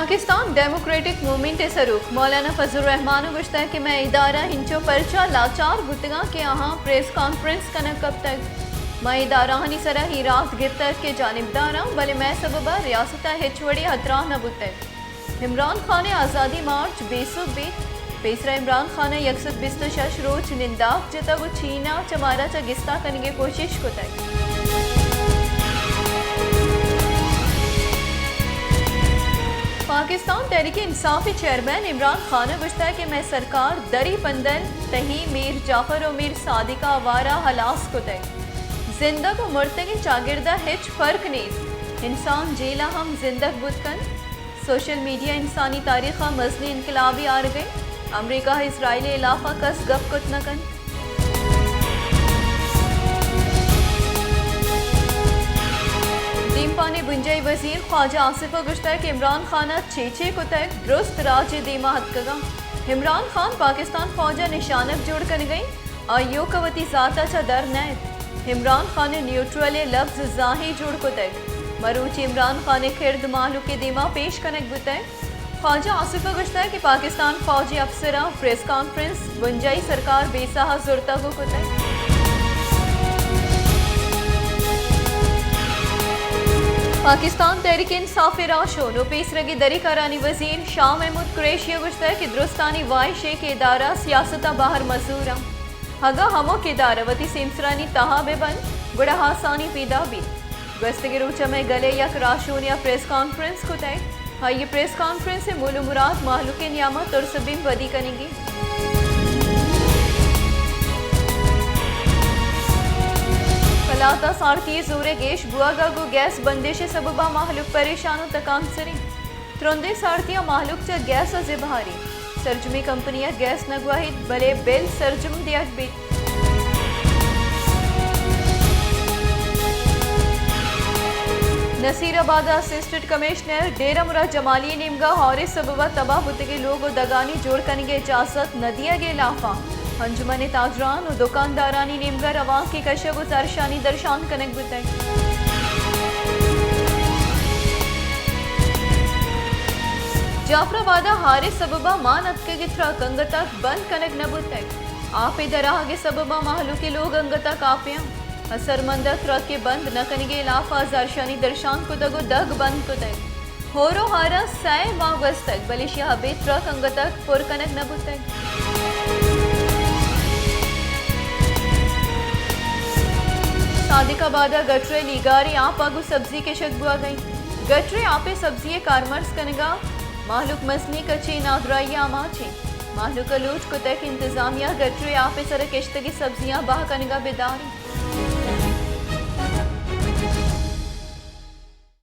Pakistan democratic movement सरूख मौलाना फजल रहमान गुश्ता है कि मैं इदारा हिंचो परचा लाचार बुतगा के यहाँ प्रेस कॉन्फ्रेंस कनक कब तक मैं इदारा हनी सरा ही रात गिरतर के जानिबदारा भले मैं सबबा रियासता हिचवड़ी हतरा न बुतक इमरान खान आज़ादी मार्च बेसुबी बेसरा इमरान खान यकसद बिस्त शश रोज निंदाक जता वो चीना चमारा चा गिस्ता करने कोशिश को तक पाकिस्तान तहरीक इंसाफी चेयरमैन इमरान खान गुश्ता है कि मैं सरकार दरी पंदन तही मीर जाफर और मीर सादिका वारा हलास को तय जिंदग और मुर्तगी चागिरदा हिच फर्क नहीं इंसान जेला हम जिंदग बुतकन सोशल मीडिया इंसानी तारीखा मजनी इनकलाबी आ गए अमरीका इसराइली इलाफा कस गप कुत नकन पाने बुंजई वजीर ख्वाजा आसिफा गुश्ता है कि इमरान खान छे को तक दुरुस्त राज दीमा हदकगा इमरान खान पाकिस्तान फौजा निशानक जोड़ कर गई आयो कवती जाता चा दर नैत इमरान खान न्यूट्रल लफ्ज जाही जोड़ को तक मरूची इमरान खान खिर्द मालू के दीमा पेश कनक बुतक ख्वाजा आसिफा गुश्ता है कि पाकिस्तान फौजी अफसरा प्रेस कॉन्फ्रेंस बुंजई सरकार बेसाहा जुर्ता को तक पाकिस्तान तहरीक इंसाफ राशो नो पेसरगी दरी करानी वजीर शाह महमूद कुरैशी गुश्ता है कि दुरुस्तानी वायशे के इदारा सियासता बाहर मजूरा हगा हमो के इदारा वती सिमसरानी तहा बेबन गुड़ा हासानी पीदा भी गस्तगिरूचा में गले यक राशोन या प्रेस कॉन्फ्रेंस को तय हाँ ये प्रेस कॉन्फ्रेंस से मूल मुराद माहलू के नियामा तुरसबिम वदी करेंगी लाता सारथी जोरे गेश बुआगा गो गैस बंदिश सबबा माहलुक परेशानो तकाम सरी त्रोंदे सारथिया माहलुक चा गैस अजिबहारी सरजुमी कंपनिया गैस नगवाहिद भले बिल सरजुम दिया बीत नसीराबाद असिस्टेंट कमिश्नर डेरा मुराद जमाली निमगा हौरे सबबा तबाह होते के लोग दगानी जोड़ करने की इजाजत न दिया गया लाफा अंजुमन ताजरान और दुकानदारानी नेमगा रवा की कशब व सरशानी दर्शान कनक बुतक जाफराबादा हारे सबबा मान अतके की थ्रक अंगतक बंद कनक न बुतक आप दराह के सबबा महलू के लोग अंगतक आपिया असरमंदा थ्रक के बंद न कनगे इलाफा जरशानी दर्शान को तगो दग बंद को तक होरो हारा सै माह वस्तक बलिशिया हबे थ्रक अंगतक पुर कनक न बुतक सादिकाबादा गटरे लीगारी आप आगू सब्जी के शक बुआ गई गटरे आपे सब्जी कारमर्स कनगा माहलुक मसनी कच्ची नादराइया माचे माहलुक लूट को तक इंतजामिया गटरे आपे सर किश्त की सब्जियां बाह कनगा बेदारी